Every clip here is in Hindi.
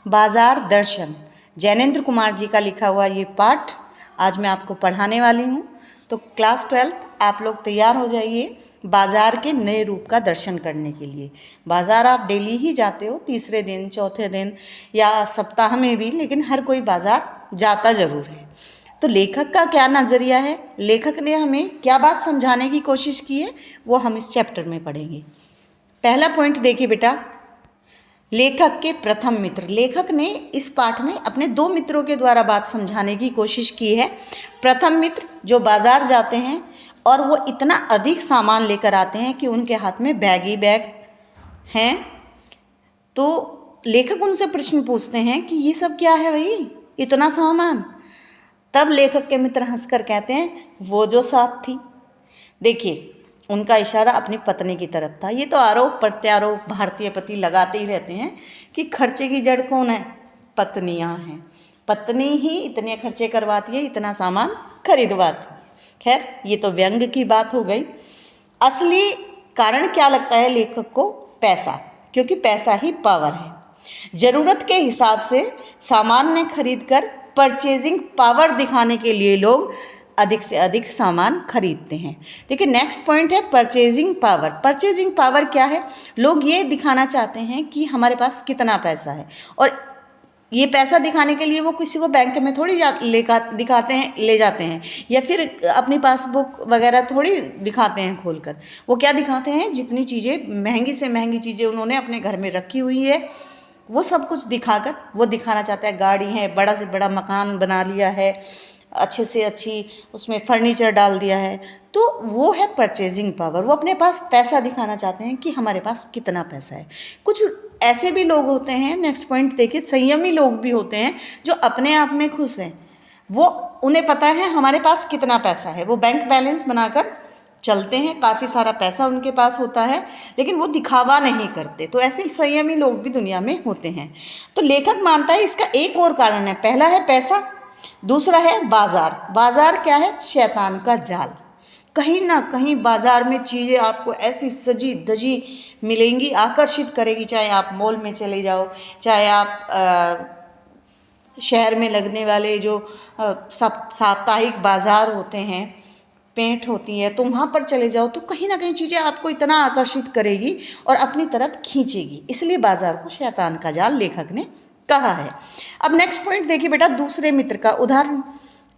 बाजार दर्शन, जैनेंद्र कुमार जी का लिखा हुआ ये पाठ आज मैं आपको पढ़ाने वाली हूँ। तो क्लास 12 आप लोग तैयार हो जाइए बाज़ार के नए रूप का दर्शन करने के लिए। बाज़ार आप डेली ही जाते हो, तीसरे दिन, चौथे दिन या सप्ताह में भी, लेकिन हर कोई बाज़ार जाता ज़रूर है। तो लेखक का क्या नज़रिया है, लेखक ने हमें क्या बात समझाने की कोशिश की है, वो हम इस चैप्टर में पढ़ेंगे। पहला पॉइंट देखिए बेटा, लेखक के प्रथम मित्र। लेखक ने इस पाठ में अपने दो मित्रों के द्वारा बात समझाने की कोशिश की है। प्रथम मित्र जो बाज़ार जाते हैं और वो इतना अधिक सामान लेकर आते हैं कि उनके हाथ में बैग ही बैग हैं। तो लेखक उनसे प्रश्न पूछते हैं कि ये सब क्या है भाई, इतना सामान। तब लेखक के मित्र हंसकर कहते हैं वो जो साथ थी। देखिए, उनका इशारा अपनी पत्नी की तरफ था। ये तो आरोप प्रत्यारोप भारतीय पति लगाते ही रहते हैं कि खर्चे की जड़ कौन है, पत्नियां हैं। पत्नी ही इतने खर्चे करवाती है, इतना सामान खरीदवाती है। खैर, ये तो व्यंग की बात हो गई। असली कारण क्या लगता है लेखक को? पैसा, क्योंकि पैसा ही पावर है। ज़रूरत के हिसाब से सामान खरीद कर परचेजिंग पावर दिखाने के लिए लोग अधिक से अधिक सामान खरीदते हैं। देखिए, नेक्स्ट पॉइंट है परचेजिंग पावर। परचेजिंग पावर क्या है? लोग ये दिखाना चाहते हैं कि हमारे पास कितना पैसा है, और ये पैसा दिखाने के लिए वो किसी को बैंक में थोड़ी दिखाते हैं, ले जाते हैं, या फिर अपनी पासबुक वगैरह थोड़ी दिखाते हैं खोलकर। वो क्या दिखाते हैं? जितनी चीज़ें महंगी से महंगी चीज़ें उन्होंने अपने घर में रखी हुई है, वो सब कुछ दिखाकर वो दिखाना चाहता है। गाड़ी है, बड़ा से बड़ा मकान बना लिया है, अच्छे से अच्छी उसमें फर्नीचर डाल दिया है, तो वो है परचेजिंग पावर। वो अपने पास पैसा दिखाना चाहते हैं कि हमारे पास कितना पैसा है। कुछ ऐसे भी लोग होते हैं, नेक्स्ट पॉइंट देखिए, संयमी लोग भी होते हैं जो अपने आप में खुश हैं। वो उन्हें पता है हमारे पास कितना पैसा है, वो बैंक बैलेंस बनाकर चलते हैं, काफ़ी सारा पैसा उनके पास होता है, लेकिन वो दिखावा नहीं करते। तो ऐसे संयमी लोग भी दुनिया में होते हैं। तो लेखक मानता है इसका एक और कारण है। पहला है पैसा, दूसरा है बाज़ार। बाज़ार क्या है? शैतान का जाल। कहीं ना कहीं बाज़ार में चीज़ें आपको ऐसी सजी धजी मिलेंगी, आकर्षित करेगी। चाहे आप मॉल में चले जाओ, चाहे आप शहर में लगने वाले जो साप्ताहिक बाज़ार होते हैं, पेंट होती है, तो वहाँ पर चले जाओ, तो कहीं ना कहीं चीज़ें आपको इतना आकर्षित करेगी और अपनी तरफ खींचेगी। इसलिए बाज़ार को शैतान का जाल लेखक ने कहा है। अब नेक्स्ट पॉइंट देखिए बेटा, दूसरे मित्र का उदाहरण।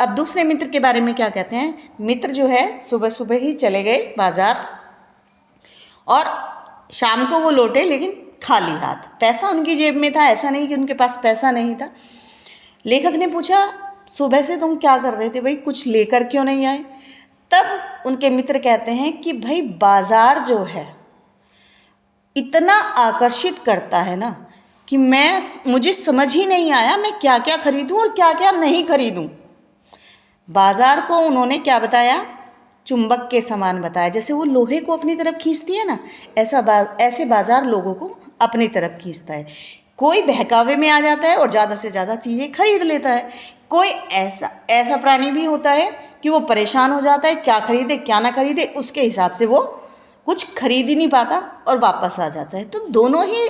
अब दूसरे मित्र के बारे में क्या कहते हैं? मित्र जो है सुबह सुबह ही चले गए बाज़ार और शाम को वो लौटे, लेकिन खाली हाथ। पैसा उनकी जेब में था, ऐसा नहीं कि उनके पास पैसा नहीं था। लेखक ने पूछा सुबह से तुम क्या कर रहे थे भाई, कुछ लेकर क्यों नहीं आए? तब उनके मित्र कहते हैं कि भाई बाज़ार जो है इतना आकर्षित करता है ना कि मुझे समझ ही नहीं आया मैं क्या क्या खरीदूं और क्या क्या नहीं खरीदूं। बाज़ार को उन्होंने क्या बताया? चुंबक के समान बताया। जैसे वो लोहे को अपनी तरफ खींचती है ना, ऐसे बाज़ार लोगों को अपनी तरफ खींचता है। कोई बहकावे में आ जाता है और ज़्यादा से ज़्यादा चीज़ें खरीद लेता है। कोई ऐसा प्राणी भी होता है कि वो परेशान हो जाता है, क्या खरीदे क्या ना खरीदे, उसके हिसाब से वो कुछ खरीद ही नहीं पाता और वापस आ जाता है। तो दोनों ही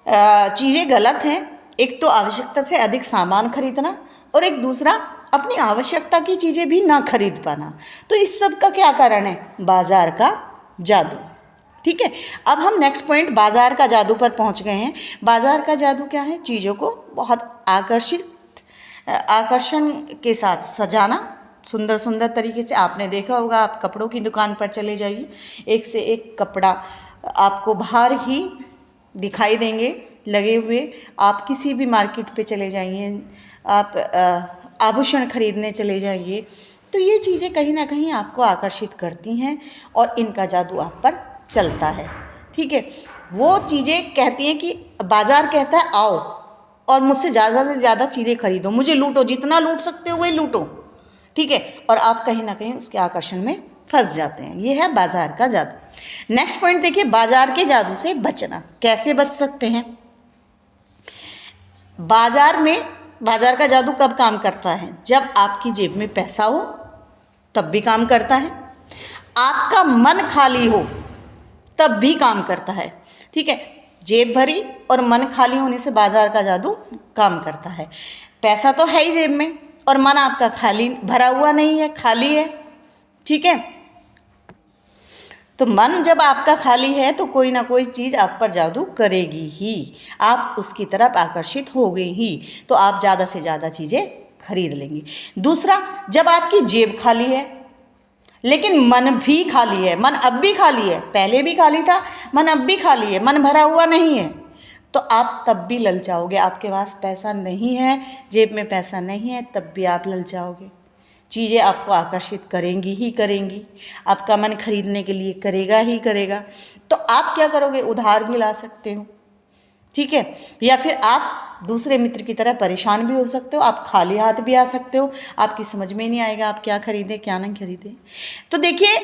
चीज़ें गलत हैं। एक तो आवश्यकता से अधिक सामान खरीदना, और एक दूसरा अपनी आवश्यकता की चीज़ें भी ना खरीद पाना। तो इस सब का क्या कारण है? बाज़ार का जादू। ठीक है, अब हम नेक्स्ट पॉइंट बाज़ार का जादू पर पहुंच गए हैं। बाज़ार का जादू क्या है? चीज़ों को बहुत आकर्षण के साथ सजाना, सुंदर सुंदर तरीके से। आपने देखा होगा, आप कपड़ों की दुकान पर चले जाइए, एक से एक कपड़ा आपको बाहर ही दिखाई देंगे लगे हुए। आप किसी भी मार्केट पे चले जाइए, आप आभूषण खरीदने चले जाइए, तो ये चीज़ें कहीं ना कहीं आपको आकर्षित करती हैं और इनका जादू आप पर चलता है। ठीक है, वो चीज़ें कहती हैं कि बाज़ार कहता है आओ और मुझसे ज़्यादा से ज़्यादा चीज़ें खरीदो, मुझे लूटो, जितना लूट सकते हो वही लूटो। ठीक है, और आप कहीं ना कहीं उसके आकर्षण में फंस जाते हैं। ये है बाज़ार का जादू। नेक्स्ट पॉइंट देखिए, बाज़ार के जादू से बचना। कैसे बच सकते हैं? बाज़ार का जादू कब काम करता है? जब आपकी जेब में पैसा हो तब भी काम करता है, आपका मन खाली हो तब भी काम करता है। ठीक है, जेब भरी और मन खाली होने से बाजार का जादू काम करता है। पैसा तो है ही जेब में और मन आपका खाली भरा हुआ नहीं है, खाली है। ठीक है, तो मन जब आपका खाली है तो कोई ना कोई चीज़ आप पर जादू करेगी ही, आप उसकी तरफ आकर्षित होगे ही, तो आप ज़्यादा से ज़्यादा चीज़ें खरीद लेंगे। दूसरा, जब आपकी जेब खाली है लेकिन मन भी खाली है, मन अब भी खाली है, पहले भी खाली था, मन अब भी खाली है, मन भरा हुआ नहीं है, तो आप तब भी ललचाओगे। आपके पास पैसा नहीं है, जेब में पैसा नहीं है, तब भी आप ललचाओगे। चीज़ें आपको आकर्षित करेंगी ही करेंगी, आपका मन खरीदने के लिए करेगा ही करेगा। तो आप क्या करोगे, उधार भी ला सकते हो, ठीक है, या फिर आप दूसरे मित्र की तरह परेशान भी हो सकते हो, आप खाली हाथ भी आ सकते हो, आपकी समझ में नहीं आएगा आप क्या खरीदें क्या नहीं खरीदें। तो देखिए,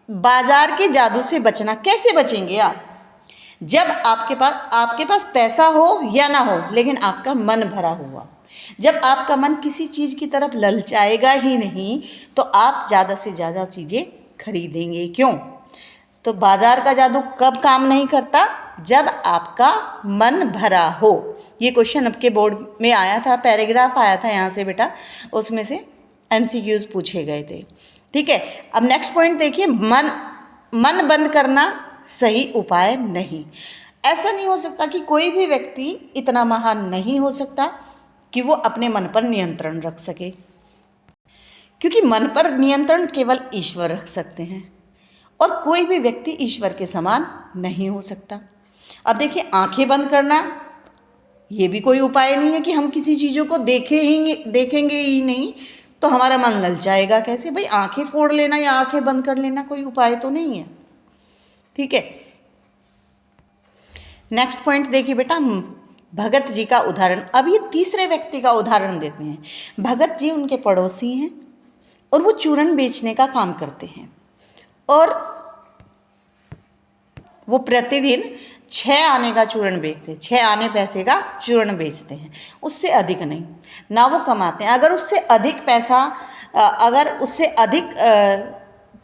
बाजार के जादू से बचना, कैसे बचेंगे आप? जब आपके पास पैसा हो या ना हो, लेकिन आपका मन भरा हुआ। जब आपका मन किसी चीज़ की तरफ ललचाएगा ही नहीं, तो आप ज़्यादा से ज़्यादा चीज़ें खरीदेंगे। क्यों? तो बाजार का जादू कब काम नहीं करता? जब आपका मन भरा हो। ये क्वेश्चन आपके बोर्ड में आया था, पैराग्राफ आया था यहाँ से बेटा, उसमें से MCQs पूछे गए थे। ठीक है, अब नेक्स्ट पॉइंट देखिए, मन बंद करना सही उपाय नहीं। ऐसा नहीं हो सकता कि कोई भी व्यक्ति इतना महान नहीं हो सकता कि वो अपने मन पर नियंत्रण रख सके, क्योंकि मन पर नियंत्रण केवल ईश्वर रख सकते हैं और कोई भी व्यक्ति ईश्वर के समान नहीं हो सकता। अब देखिए, आंखें बंद करना ये भी कोई उपाय नहीं है कि हम किसी चीज़ों को देखेंगे ही नहीं तो हमारा मन ललचाएगा कैसे? भाई, आंखें फोड़ लेना या आंखें बंद कर लेना कोई उपाय तो नहीं है। ठीक है, नेक्स्ट पॉइंट देखिए बेटा, भगत जी का उदाहरण। अब ये तीसरे व्यक्ति का उदाहरण देते हैं। भगत जी उनके पड़ोसी हैं और वो चूरन बेचने का काम करते हैं और वो प्रतिदिन 6 आने का चूरन बेचते हैं, 6 आने पैसे का चूरन बेचते हैं, उससे अधिक नहीं ना वो कमाते हैं। अगर उससे अधिक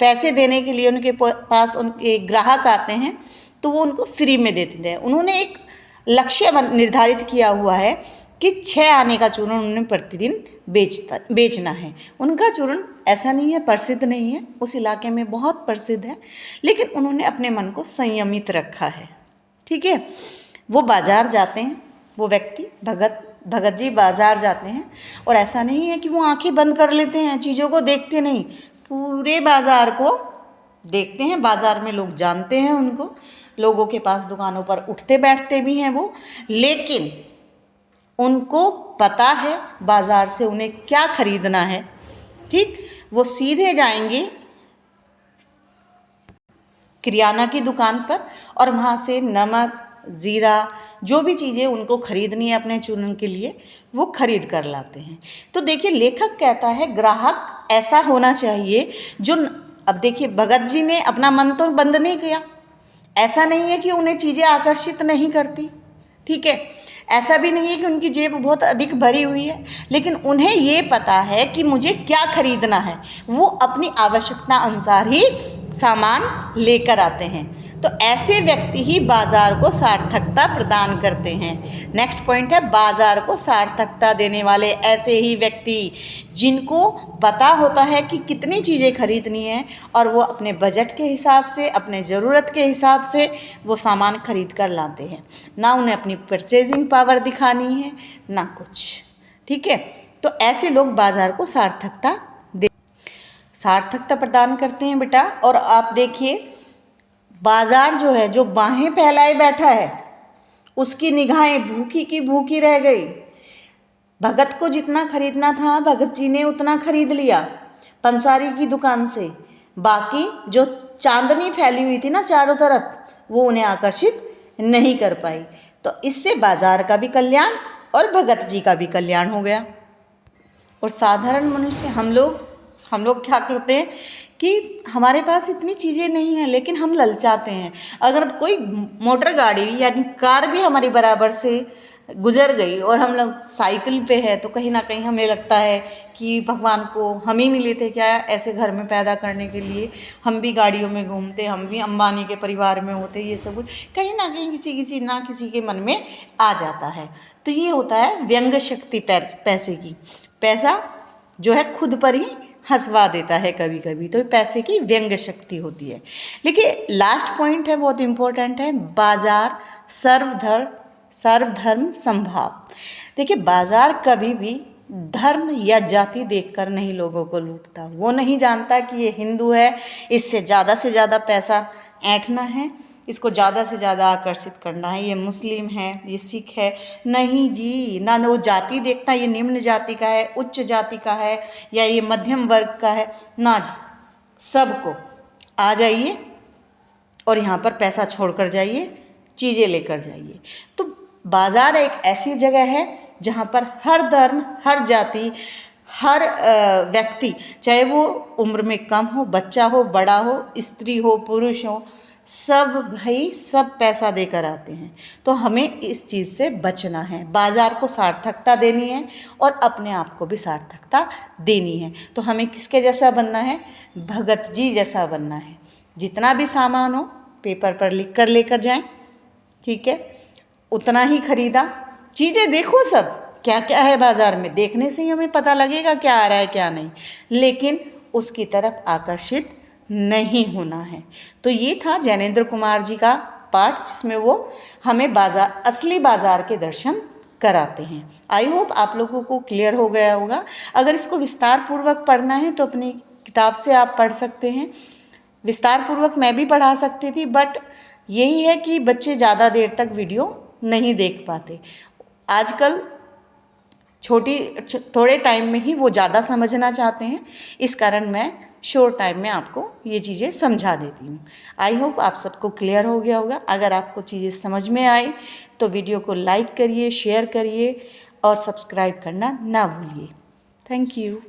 पैसे देने के लिए उनके पास उनके ग्राहक आते हैं तो वो उनको फ्री में देते हैं। उन्होंने एक लक्ष्य निर्धारित किया हुआ है कि 6 आने का चूरन उन्हें प्रतिदिन बेचना है। उनका चूरन ऐसा नहीं है, प्रसिद्ध नहीं है, उस इलाके में बहुत प्रसिद्ध है, लेकिन उन्होंने अपने मन को संयमित रखा है। ठीक है, वो बाज़ार जाते हैं, वो व्यक्ति भगत जी बाज़ार जाते हैं और ऐसा नहीं है कि वो आंखें बंद कर लेते हैं, चीज़ों को देखते नहीं, पूरे बाज़ार को देखते हैं। बाज़ार में लोग जानते हैं उनको, लोगों के पास दुकानों पर उठते बैठते भी हैं वो, लेकिन उनको पता है बाज़ार से उन्हें क्या खरीदना है। ठीक, वो सीधे जाएंगे किराना की दुकान पर और वहाँ से नमक, ज़ीरा, जो भी चीज़ें उनको खरीदनी है अपने चूरन के लिए, वो खरीद कर लाते हैं। तो देखिए, लेखक कहता है ग्राहक ऐसा होना चाहिए जो अब देखिए, भगत जी ने अपना मन तो बंद नहीं किया, ऐसा नहीं है कि उन्हें चीज़ें आकर्षित नहीं करती। ठीक है, ऐसा भी नहीं है कि उनकी जेब बहुत अधिक भरी हुई है, लेकिन उन्हें ये पता है कि मुझे क्या खरीदना है, वो अपनी आवश्यकता अनुसार ही सामान लेकर आते हैं। तो ऐसे व्यक्ति ही बाज़ार को सार्थकता प्रदान करते हैं। नेक्स्ट पॉइंट है, बाज़ार को सार्थकता देने वाले ऐसे ही व्यक्ति जिनको पता होता है कि कितनी चीज़ें खरीदनी है और वो अपने बजट के हिसाब से, अपने ज़रूरत के हिसाब से वो सामान खरीद कर लाते हैं। ना उन्हें अपनी परचेजिंग पावर दिखानी है ना कुछ। ठीक है, तो ऐसे लोग बाज़ार को सार्थकता प्रदान करते हैं बेटा। और आप देखिए, बाज़ार जो है, जो बाहें फैलाए बैठा है, उसकी निगाहें भूखी की भूखी रह गई। भगत को जितना खरीदना था भगत जी ने उतना खरीद लिया पंसारी की दुकान से, बाकी जो चांदनी फैली हुई थी ना चारों तरफ, वो उन्हें आकर्षित नहीं कर पाई। तो इससे बाज़ार का भी कल्याण और भगत जी का भी कल्याण हो गया। और साधारण मनुष्य हम लोग क्या करते हैं कि हमारे पास इतनी चीज़ें नहीं हैं, लेकिन हम ललचाते हैं। अगर कोई मोटर गाड़ी यानी कार भी हमारी बराबर से गुजर गई और हम लोग साइकिल पे है, तो कहीं ना कहीं हमें लगता है कि भगवान को हम ही मिले थे क्या ऐसे घर में पैदा करने के लिए, हम भी गाड़ियों में घूमते, हम भी अंबानी के परिवार में होते, ये सब कुछ कहीं ना कहीं किसी के मन में आ जाता है। तो ये होता है व्यंग शक्ति पैसे की। पैसा जो है खुद पर ही हंसवा देता है कभी कभी, तो पैसे की व्यंग शक्ति होती है। देखिए लास्ट पॉइंट है, बहुत इंपॉर्टेंट है, बाजार सर्वधर्म समभाव। देखिए बाजार कभी भी धर्म या जाति देखकर नहीं लोगों को लूटता। वो नहीं जानता कि ये हिंदू है, इससे ज़्यादा से ज़्यादा पैसा ऐंठना है, इसको ज़्यादा से ज़्यादा आकर्षित करना है, ये मुस्लिम है, ये सिख है। नहीं जी, ना वो जाति देखता ये निम्न जाति का है, उच्च जाति का है, या ये मध्यम वर्ग का है, ना जी, सबको आ जाइए और यहाँ पर पैसा छोड़ कर जाइए, चीज़ें लेकर जाइए। तो बाज़ार एक ऐसी जगह है जहाँ पर हर धर्म, हर जाति, हर व्यक्ति, चाहे वो उम्र में कम हो, बच्चा हो, बड़ा हो, स्त्री हो, पुरुष हो, सब भाई सब पैसा देकर आते हैं। तो हमें इस चीज़ से बचना है, बाज़ार को सार्थकता देनी है और अपने आप को भी सार्थकता देनी है। तो हमें किसके जैसा बनना है? भगत जी जैसा बनना है। जितना भी सामान हो पेपर पर लिख कर लेकर जाएं, ठीक है, उतना ही खरीदा। चीज़ें देखो सब क्या क्या है बाज़ार में, देखने से ही हमें पता लगेगा क्या आ रहा है क्या नहीं, लेकिन उसकी तरफ आकर्षित नहीं होना है। तो ये था जैनेंद्र कुमार जी का पाठ, जिसमें वो हमें बाज़ार, असली बाज़ार के दर्शन कराते हैं। आई होप आप लोगों को क्लियर हो गया होगा। अगर इसको विस्तार पूर्वक पढ़ना है तो अपनी किताब से आप पढ़ सकते हैं। विस्तार पूर्वक मैं भी पढ़ा सकती थी, बट यही है कि बच्चे ज़्यादा देर तक वीडियो नहीं देख पाते। आजकल थोड़े टाइम में ही वो ज़्यादा समझना चाहते हैं, इस कारण मैं शॉर्ट टाइम में आपको ये चीज़ें समझा देती हूँ। आई होप आप सबको क्लियर हो गया होगा। अगर आपको चीज़ें समझ में आई तो वीडियो को लाइक करिए, शेयर करिए और सब्सक्राइब करना ना भूलिए। Thank you.